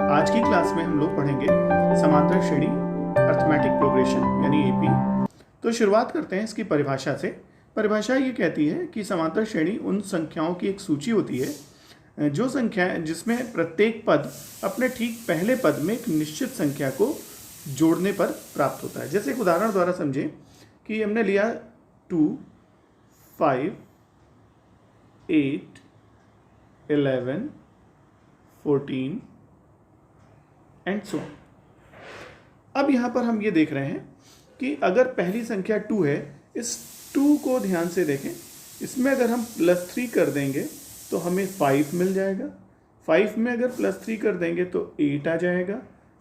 आज की क्लास में हम लोग पढ़ेंगे समांतर श्रेणी अर्थमेटिक प्रोग्रेशन यानी एपी। तो शुरुआत करते हैं इसकी परिभाषा से। परिभाषा ये कहती है कि समांतर श्रेणी उन संख्याओं की एक सूची होती है जो संख्याएं जिसमें प्रत्येक पद अपने ठीक पहले पद में एक निश्चित संख्या को जोड़ने पर प्राप्त होता है। जैसे एक उदाहरण द्वारा समझें कि हमने लिया 2, 5, 8, 11, 14 एंड सो। अब यहाँ पर हम ये देख रहे हैं कि अगर पहली संख्या 2 है, इस 2 को ध्यान से देखें। इसमें अगर हम +3 कर देंगे तो हमें 5 मिल जाएगा। 5 में अगर +3 कर देंगे तो 8 आ जाएगा।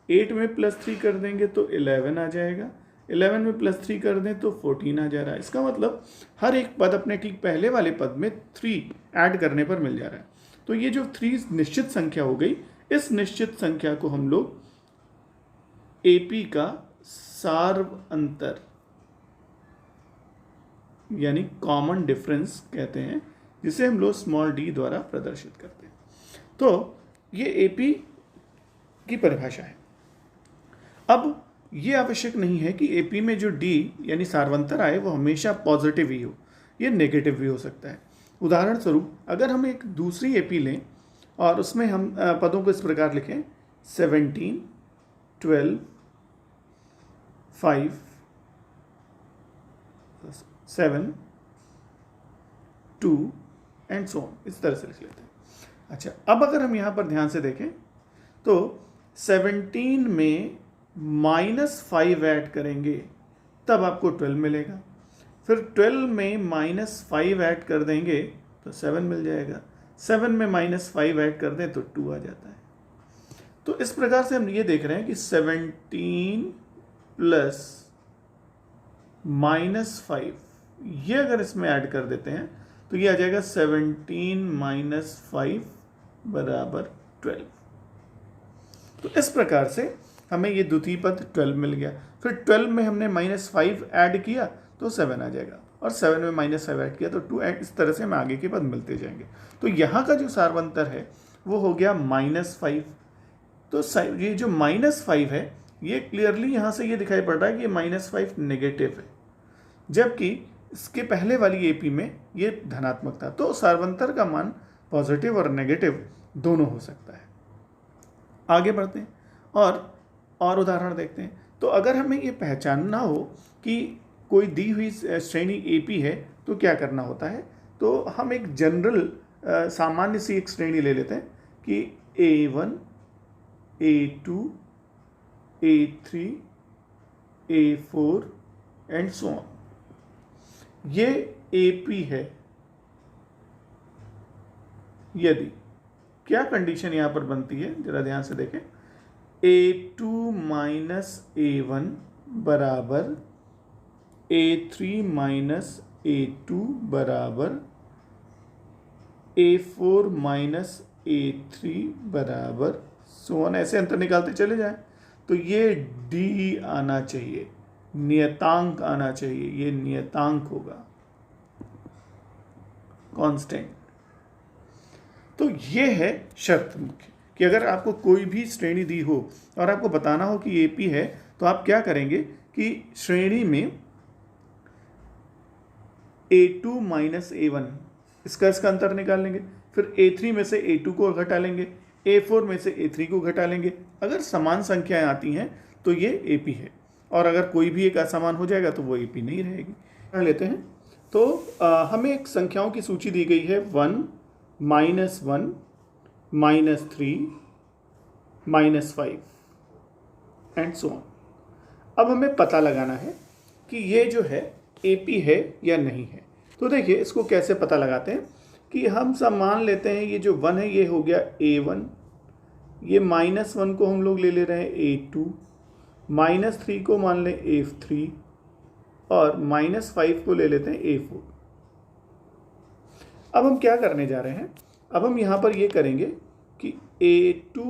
8 में +3 कर देंगे तो 11 आ जाएगा। 11 में +3 कर दें तो 14 आ जा रहा है। इसका मतलब हर एक पद अपने ठीक पहले वाले पद में 3 ऐड करने पर मिल जा रहा है। तो ये जो 3 निश्चित संख्या हो गई, इस निश्चित संख्या को हम लोग एपी का सार्व अंतर यानी कॉमन डिफरेंस कहते हैं, जिसे हम लोग स्मॉल d द्वारा प्रदर्शित करते हैं। तो ये एपी की परिभाषा है। अब ये आवश्यक नहीं है कि एपी में जो d यानी सार्वंतर आए वो हमेशा पॉजिटिव ही हो, ये नेगेटिव भी हो सकता है। उदाहरण स्वरूप अगर हम एक दूसरी एपी लें और उसमें हम पदों को इस प्रकार लिखें 17, 12, 5, 7, 2 एंड सो ऑन, इस तरह से लिख लेते हैं। अच्छा, अब अगर हम यहाँ पर ध्यान से देखें तो 17 में -5 ऐड करेंगे तब आपको 12 मिलेगा। फिर 12 में -5 ऐड कर देंगे तो 7 मिल जाएगा। 7 में -5 ऐड कर दें तो 2 आ जाता है। तो इस प्रकार से हम ये देख रहे हैं कि 17 प्लस -5 ये अगर इसमें ऐड कर देते हैं तो ये आ जाएगा 17 - 5 बराबर 12। तो इस प्रकार से हमें ये द्वितीय पद 12 मिल गया। फिर 12 में हमने -5 ऐड किया तो 7 आ जाएगा, और 7 में -5 ऐड किया तो 2, एंड इस तरह से हमें आगे के पद मिलते जाएंगे। तो यहाँ का जो सार्वंतर है वो हो गया -5। तो ये जो -5 है ये क्लियरली यहाँ से ये दिखाई पड़ रहा है कि ये -5 नेगेटिव है, जबकि इसके पहले वाली एपी में ये धनात्मक था। तो सार्वंतर का मान पॉजिटिव और नेगेटिव दोनों हो सकता है। आगे बढ़ते हैं और उदाहरण देखते हैं। तो अगर हमें ये पहचानना हो कि कोई दी हुई श्रेणी एपी है तो क्या करना होता है, तो हम एक जनरल सामान्य सी एक श्रेणी ले लेते हैं कि A1, A2, A3, A4 and so on. ये एपी है यदि क्या कंडीशन यहां पर बनती है, जरा ध्यान से देखें। A2 - A1 बराबर A3 - A2 बराबर A4 - A3 बराबर सो ऑन। ऐसे अंतर निकालते चले जाएं तो ये D आना चाहिए, नियतांक आना चाहिए। ये नियतांक होगा, कांस्टेंट। तो ये है शर्त मुख्य कि अगर आपको कोई भी श्रेणी दी हो और आपको बताना हो कि एपी है, तो आप क्या करेंगे कि श्रेणी में A2 - A1 इसका अंतर निकाल लेंगे। फिर A3 में से A2 को घटा लेंगे, A4 में से A3 को घटा लेंगे। अगर समान संख्याएं आती हैं तो ये एपी है, और अगर कोई भी एक असमान हो जाएगा तो वो एपी नहीं रहेगी। पढ़ लेते हैं। तो हमें एक संख्याओं की सूची दी गई है 1, -1, -3, -5 एंड सो ऑन। अब हमें पता लगाना है कि ये जो है एपी है या नहीं है। तो देखिए इसको कैसे पता लगाते हैं कि हम सब मान लेते हैं ये जो 1 है ये हो गया A1, ये -1 को हम लोग ले रहे हैं A2, -3 को मान लें A3 और -5 को ले लेते हैं A4। अब हम क्या करने जा रहे हैं, अब हम यहाँ पर ये करेंगे कि A2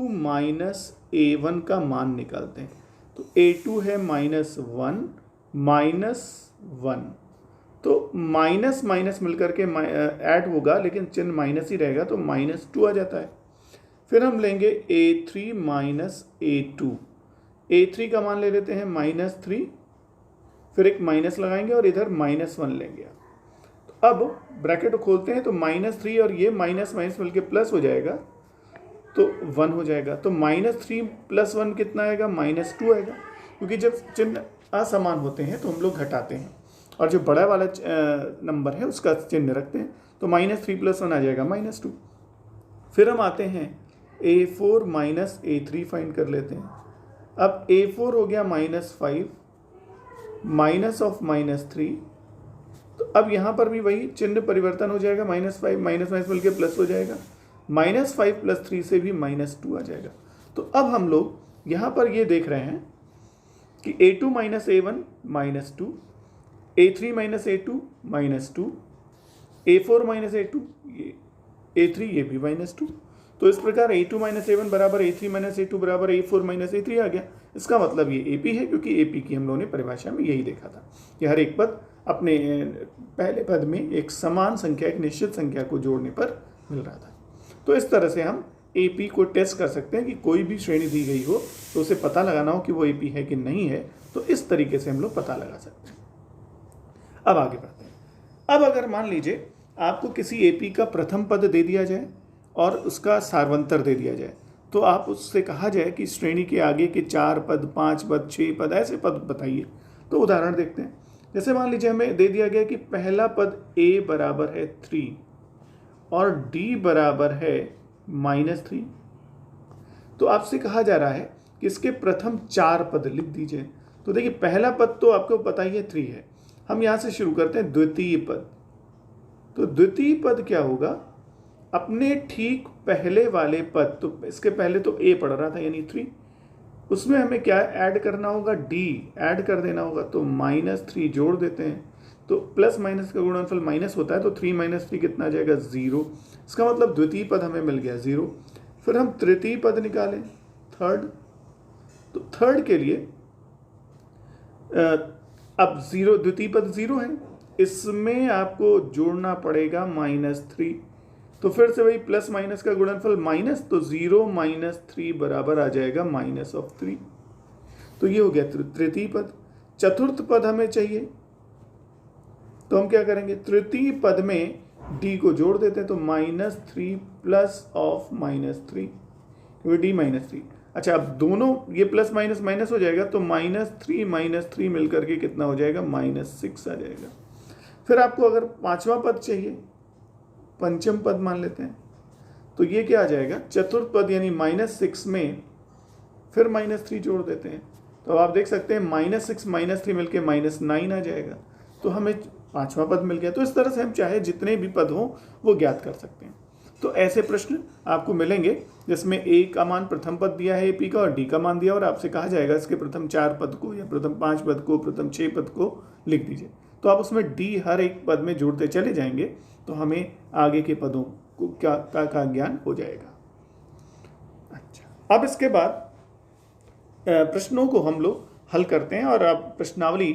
- A1 का मान निकालते हैं। तो A2 है -1 -1, तो माइनस माइनस मिलकर के ऐड होगा, लेकिन चिन्ह माइनस ही रहेगा तो -2 आ जाता है। फिर हम लेंगे A3 माइनस A2। A3 का मान ले लेते हैं -3, फिर एक माइनस लगाएंगे और इधर -1 लेंगे। तो अब ब्रैकेट खोलते हैं तो -3 और ये माइनस माइनस मिलके प्लस हो जाएगा तो 1 हो जाएगा। तो -3 + 1 कितना आएगा? -2 आएगा, क्योंकि जब चिन्ह असमान होते हैं तो हम लोग घटाते हैं और जो बड़ा वाला नंबर है उसका चिन्ह रखते हैं। तो -3 + 1 आ जाएगा -2। फिर हम आते हैं A4 माइनस A3 फाइंड कर लेते हैं। अब A4 हो गया -5 माइनस ऑफ -3, तो अब यहाँ पर भी वही चिन्ह परिवर्तन हो जाएगा, -5 माइनस माइनस मिलकर प्लस हो जाएगा, -5 + 3 से भी -2 आ जाएगा। तो अब हम लोग यहाँ पर ये देख रहे हैं कि A2 minus A1 -2, A3 minus A2 -2, A4 minus A2 ये A3 ये भी -2। तो इस प्रकार A2 माइनस A1 बराबर A3 माइनस A2 बराबर A4 माइनस A3 आ गया। इसका मतलब ये AP है, क्योंकि AP की हम लोगों ने परिभाषा में यही देखा था कि हर एक पद अपने पहले पद में एक समान संख्या, एक निश्चित संख्या को जोड़ने पर मिल रहा था। तो इस तरह से हम AP को टेस्ट कर सकते हैं कि कोई भी श्रेणी दी गई हो तो उसे पता लगाना हो कि वो AP है कि नहीं है, तो इस तरीके से हम लोग पता लगा सकते हैं। अब आगे बढ़ते हैं। अब अगर मान लीजिए आपको किसी AP का प्रथम पद दे दिया जाए और उसका सार्वंतर दे दिया जाए, तो आप उससे कहा जाए कि श्रेणी के आगे के 4 पद, 5 पद, 6 पद, ऐसे पद बताइए। तो उदाहरण देखते हैं। जैसे मान लीजिए हमें दे दिया गया कि पहला पद A बराबर है 3 और D बराबर है -3। तो आपसे कहा जा रहा है कि इसके प्रथम 4 पद लिख दीजिए। तो देखिए पहला पद तो आपको पता ही है 3 है। हम यहाँ से शुरू करते हैं द्वितीय पद। तो द्वितीय पद क्या होगा? अपने ठीक पहले वाले पद, तो इसके पहले तो A पढ़ रहा था यानी 3, उसमें हमें क्या ऐड करना होगा? D ऐड कर देना होगा। तो -3 जोड़ देते हैं, तो प्लस माइनस का गुणनफल माइनस होता है, तो 3 - 3 कितना आ जाएगा? 0। इसका मतलब द्वितीय पद हमें मिल गया 0। फिर हम तृतीय पद निकालें, थर्ड। तो थर्ड के लिए अब 0, द्वितीय पद 0 है, इसमें आपको जोड़ना पड़ेगा -3। तो फिर से वही प्लस माइनस का गुणनफल माइनस, तो 0 - 3 बराबर आ जाएगा -3। तो ये हो गया तृतीय पद। चतुर्थ पद हमें चाहिए, तो हम क्या करेंगे? तृतीय पद में D को जोड़ देते हैं, तो -3 प्लस ऑफ -3, क्योंकि D -3। अच्छा, अब दोनों ये प्लस माइनस माइनस हो जाएगा, तो -3 - 3 मिलकर के कितना हो जाएगा? -6 आ जाएगा। फिर आपको अगर पांचवा पद चाहिए, पंचम पद मान लेते हैं, तो ये क्या आ जाएगा? चतुर्थ पद यानी -6 में फिर -3 जोड़ देते हैं, तो आप देख सकते हैं -6 - 3 मिलके -9 आ जाएगा। तो हमें पांचवा पद मिल गया। तो इस तरह से हम चाहे जितने भी पद हों वो ज्ञात कर सकते हैं। तो ऐसे प्रश्न आपको मिलेंगे जिसमें A का मान प्रथम पद दिया है AP का और D का मान दिया, और आपसे कहा जाएगा इसके प्रथम 4 पद को या प्रथम 5 पद को, प्रथम 6 पद को लिख दीजिए। तो आप उसमें D हर एक पद में जोड़ते चले जाएंगे, तो हमें आगे के पदों को का ज्ञान हो जाएगा। अच्छा, अब इसके बाद प्रश्नों को हम लोग हल करते हैं, और अब प्रश्नावली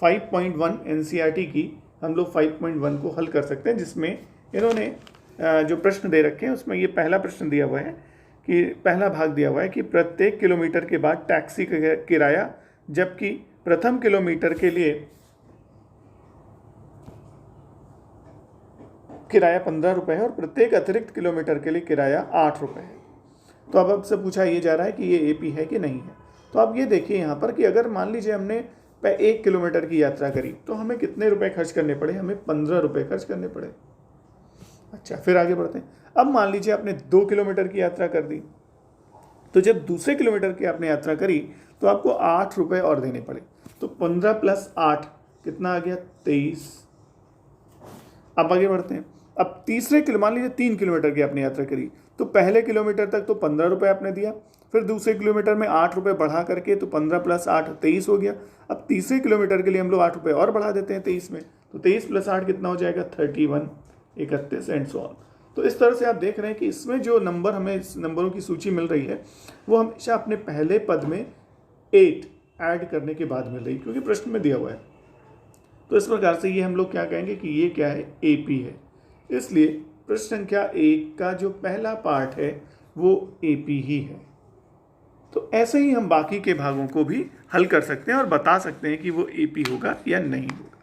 5.1 NCERT की हम लोग 5.1 को हल कर सकते हैं, जिसमें इन्होंने जो प्रश्न दे रखे हैं उसमें ये पहला प्रश्न दिया हुआ है कि पहला भाग दिया हुआ है कि प्रत्येक किलोमीटर के बाद टैक्सी का किराया, जबकि प्रथम किलोमीटर के लिए किराया 15 रुपये है और प्रत्येक अतिरिक्त किलोमीटर के लिए किराया 8 रुपये है। तो अब आपसे पूछा ये जा रहा है कि ये AP है कि नहीं है। तो आप ये देखिए यहाँ पर कि अगर मान लीजिए हमने 1 किलोमीटर की यात्रा करी तो हमें कितने रुपए खर्च करने पड़े? हमें 15 रुपये खर्च करने पड़े। अच्छा, फिर आगे बढ़ते हैं। अब मान लीजिए आपने 2 किलोमीटर की यात्रा कर दी, तो जब दूसरे किलोमीटर की आपने यात्रा करी तो आपको 8 रुपये और देने पड़े। तो 15 + 8 कितना आ गया? 23। अब आगे बढ़ते हैं। अब तीसरे मान लीजिए 3 किलोमीटर की आपने यात्रा करी, तो पहले किलोमीटर तक तो 15 रुपये आपने दिया, फिर दूसरे किलोमीटर में 8 रुपये बढ़ा करके तो 15 + 8 23 हो गया। अब तीसरे किलोमीटर के लिए हम लोग 8 रुपये और बढ़ा देते हैं 23 में, तो 23 + 8 कितना हो जाएगा? 31, 31 एंड सो ऑन। तो इस तरह से आप देख रहे हैं कि इसमें जो नंबर हमें इस नंबरों की सूची मिल रही है वो हमेशा अपने पहले पद में 8 ऐड करने के बाद मिल रही है, क्योंकि प्रश्न में दिया हुआ है। तो इस प्रकार से ये हम लोग क्या कहेंगे कि ये क्या है? AP है। इसलिए प्रश्न संख्या 1 का जो पहला पार्ट है वो AP ही है। तो ऐसे ही हम बाकी के भागों को भी हल कर सकते हैं और बता सकते हैं कि वो AP होगा या नहीं होगा।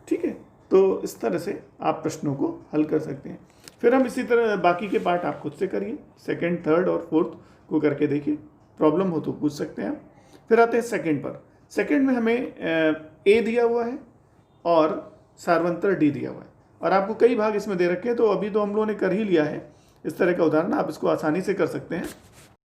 ठीक है, तो इस तरह से आप प्रश्नों को हल कर सकते हैं। फिर हम इसी तरह बाकी के पार्ट आप खुद से करिए, सेकंड, थर्ड और फोर्थ को करके देखिए, प्रॉब्लम हो तो पूछ सकते हैं आप। फिर आते हैं सेकंड पर। सेकंड में हमें A दिया हुआ है और सार्वंतर D दिया हुआ है, और आपको कई भाग इसमें दे रखे हैं, तो अभी तो हम लोगों ने कर ही लिया है इस तरह का उदाहरण, आप इसको आसानी से कर सकते हैं।